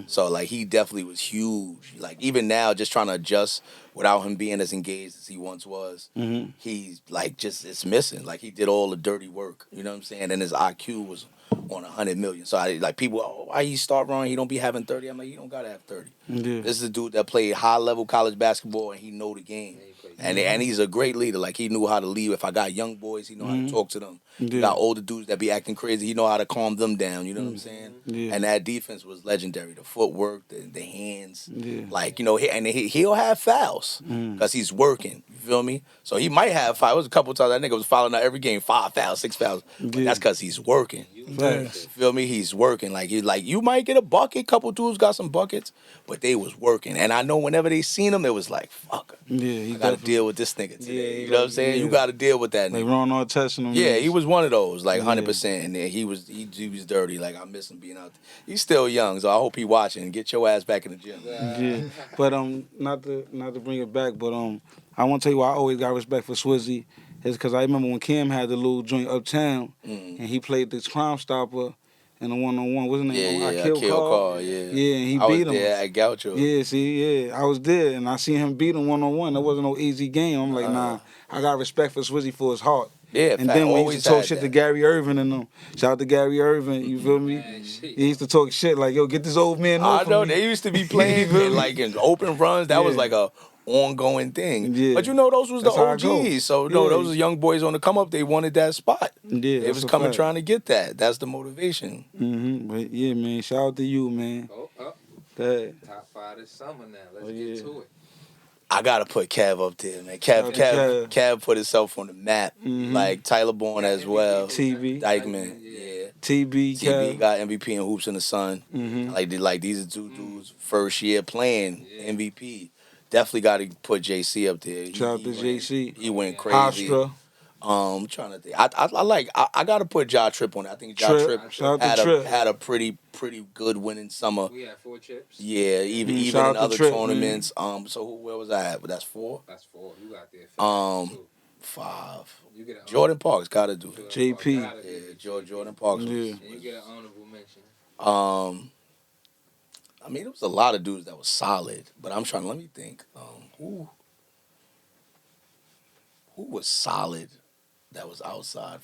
So like he definitely was huge. Like even now, just trying to adjust without him being as engaged as he once was, he's like it's missing. Like he did all the dirty work. You know what I'm saying? And his IQ was on 100 million. So I like people, oh, why he start wrong? He don't be having 30. I'm like, you don't gotta have 30. Yeah. This is a dude that played high level college basketball and he know the game. And he's a great leader. Like he knew how to lead. If I got young boys, he know how to talk to them. Yeah. You got older dudes that be acting crazy. He know how to calm them down. You know what I'm saying? Yeah. And that defense was legendary. The footwork, the hands. Yeah. Like, you know, he'll have fouls because he's working. You feel me? So he might have five. It was a couple times that nigga was fouling out every game, 5 fouls, 6 fouls. But Yeah. that's because he's working. Facts. You feel me? He's working. Like you might get a bucket. Couple dudes got some buckets, but they was working. And I know whenever they seen him, it was like, fuck. Yeah, he I got to definitely- deal with this nigga today. Yeah, you know what I'm saying? yeah. You got to deal with that Like nigga. Ron testing him. Yeah, he was one of those, like 100%. And then he was dirty. Like I miss him being out there. He's still young, so I hope he watching. Get your ass back in the gym. Yeah, but not to bring it back, but I want to tell you why I always got respect for Swizzy is because I remember when Cam had the little joint uptown and he played this Crime Stopper in the 1-on-1. What's his name? Yeah, I yeah, Kill Carl, yeah. Yeah, and he I was beat him. there at Gaucho. Yeah, see, yeah, I was there and I seen him beat him 1-on-1. That wasn't no easy game. I'm like, nah, I got respect for Swizzy for his heart. Yeah, And fact, then when he always used to talk had shit to that. Gary Irvin and them, shout out to Gary Irvin, you feel me? He used to talk shit like, yo, get this old man I off know of me. they used to be playing You feel in, me? like in open runs. That was Yeah. like a ongoing thing. Yeah. But you know, those was That's the how it go. OGs. So no, Yeah. those was young boys on the come up. They wanted that spot. Yeah, They that's was a coming fact. trying to get that. That's the motivation. But yeah, man, shout out to you, man. Oh, Go ahead. top 5 this summer now. Let's Oh, yeah. get to it. I gotta put Kev up there, man. Shout out to Kev put himself on the map. Like Tyler Bourne as well. TV. Dykeman, yeah. TB, TB Kev. got MVP in Hoops in the Sun. Like these are two dudes first year playing MVP. Definitely got to put JC up there. Shout out to JC. He went crazy. Hofstra. I'm trying to think. I got to put Ja Trip on it. I think Ja Trip. Trip Shout out had to a Trip. had a pretty good winning summer. We had 4 chips. Yeah, even Shout in out to other Trip, tournaments. So where was I at? But that's 4. That's 4. You got there. 5. You get an Jordan Parks got to do it. JP. Yeah, Jordan Parks. Yeah. And you get an honorable mention. I mean, there was a lot of dudes that was solid, but let me think. Who was solid that was outside?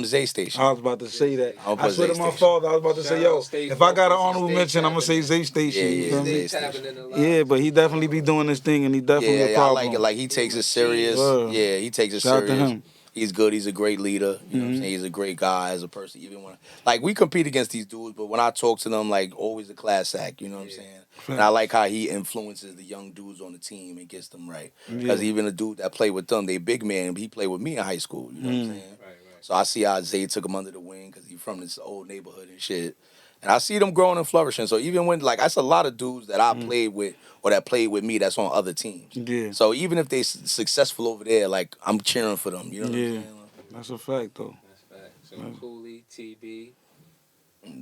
Zay Station. I was about to say that. I'll put I swear to Zay my Station. father, I was about to say, yo, Shout out if I got an State honorable State mention, I'm going to say Zay Station. Yeah, you feel yeah, me? Zay Tapping in the line. Yeah, but he definitely be doing this thing, and he definitely a Yeah, I problem. like it. Like he takes it serious. Word. Yeah, he takes it Shout out to serious. him. He's good. He's a great leader. You know what I'm saying? He's a great guy as a person. Even when we compete against these dudes, but when I talk to them, like always a class act. You know what I'm saying? And I like how he influences the young dudes on the team and gets them right. Because even the dude that played with them, they big man. He played with me in high school. You know what I'm saying? Right. So I see how Zay took him under the wing because he's from this old neighborhood and shit. And I see them growing and flourishing. So even when, that's a lot of dudes that I played with or that played with me that's on other teams. Yeah. So even if they successful over there, I'm cheering for them. You know what I'm Yeah. saying? That's a fact, though. That's fact. So Cooley, TB,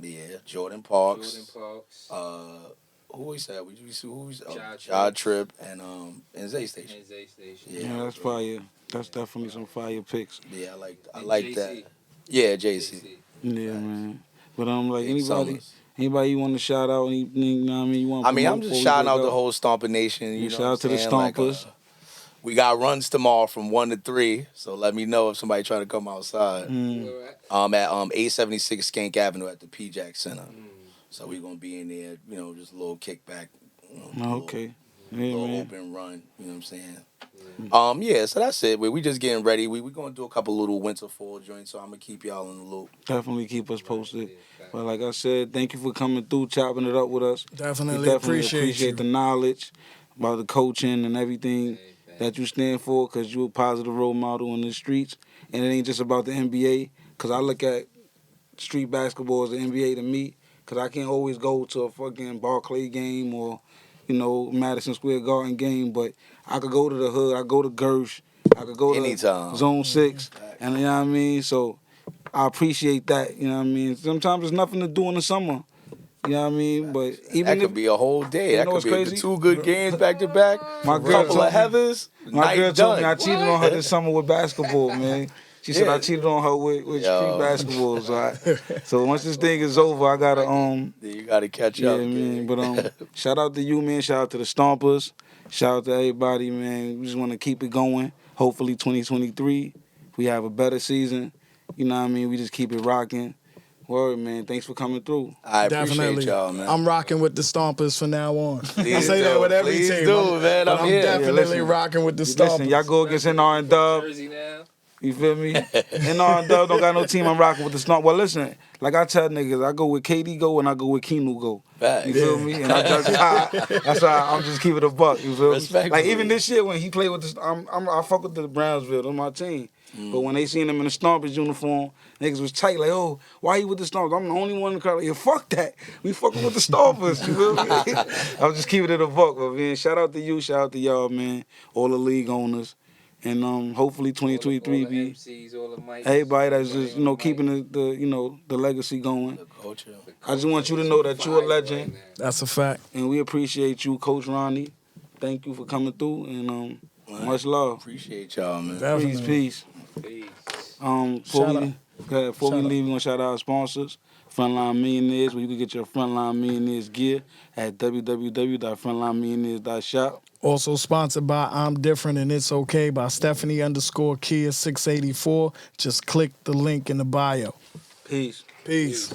Yeah, Jordan Parks. Who we said? Who we said? Ja Trip and Zay Station. and Zay Station. Yeah, that's fire. That's definitely some fire picks. Yeah, I And like JC. that. Yeah, JC. Yeah, man. But like Big anybody Summers. you want to shout out? Anything? You know what I mean? You want? I'm just shouting out the whole Stomper Nation. You know Shout what out I'm to the saying? Stompers. We got runs tomorrow from 1 to 3. So let me know if somebody trying to come outside. Where at? At 876 Skank Avenue at the PJAC Center. So we're gonna be in there, just a little kickback. Okay. Yeah, Little man. open run. You know what I'm saying? Yeah, so that's it. We just getting ready. We gonna do a couple little winter fall joints, so I'm gonna keep y'all in the loop. Definitely keep us posted. But like I said, thank you for coming through, chopping it up with us. Definitely appreciate you. the knowledge about the coaching and everything that you stand for, because you're a positive role model in the streets. And it ain't just about the NBA, because I look at street basketball as the NBA to me, because I can't always go to a fucking Barclay game or, Madison Square Garden game, but I could go to the hood, I could go to Gersh, I could go Anytime. to Zone 6, and you know what I mean? So I appreciate that, you know what I mean? Sometimes there's nothing to do in the summer, you know what I mean? But even That if could be a whole day. You That know could what's be crazy? the 2 good games back to back. My A girl couple told of me- Heathers. my girl night told me done. I cheated on her this summer with basketball, man. She said Yeah. I cheated on her with street Yo. basketball. So once this thing is over, I gotta Then you gotta catch yeah, up. man. But shout out to you, man. Shout out to the Stompers. Shout out to everybody, man. We just want to keep it going. Hopefully 2023, we have a better season. You know what I mean? We just keep it rocking. Word, man. Thanks for coming through. I Definitely. appreciate y'all, man. I'm rocking with the Stompers from now on. I Please say that do. with every Please team. do, man. But I'm I'm here. definitely listen. rocking with the Stompers. Listen, y'all go against NR and Dub. Jersey now. You feel me? NR and Dub don't got no team. I'm rocking with the Stomp. Well, listen, like I tell niggas, I go with KD go and I go with Keanu go. Facts. You feel me? And that's how I'm just keeping it a buck. You feel me? Respectfully. Like even this shit when he played with the, I fuck with the Brownsville on my team. But when they seen him in the Stompers uniform, niggas was tight like, oh, why you with the Stompers? I'm the only one in the crowd. Like, yeah, fuck that. We fucking with the Stompers. You feel me? I'm just keeping it a buck, but man, shout out to you, shout out to y'all, man, all the league owners, and hopefully 2023 all the be MCs, all the mics, everybody that's just on the keeping mic. the legacy going. The culture. I just want you to know that you're a Fire legend. right now. That's a fact. And we appreciate you, Coach Ronnie. Thank you for coming through, and much love. Appreciate y'all, man. Definitely. Peace. Peace. Before Shout we, out. before we Shout out. leave, we're gonna shout out our sponsors, Frontline Millionaires, where you can get your Frontline Millionaires gear at www.frontlinemillionaires.shop. Also sponsored by I'm Different and It's Okay by Stephanie_Kia684. Just click the link in the bio. Peace. Peace.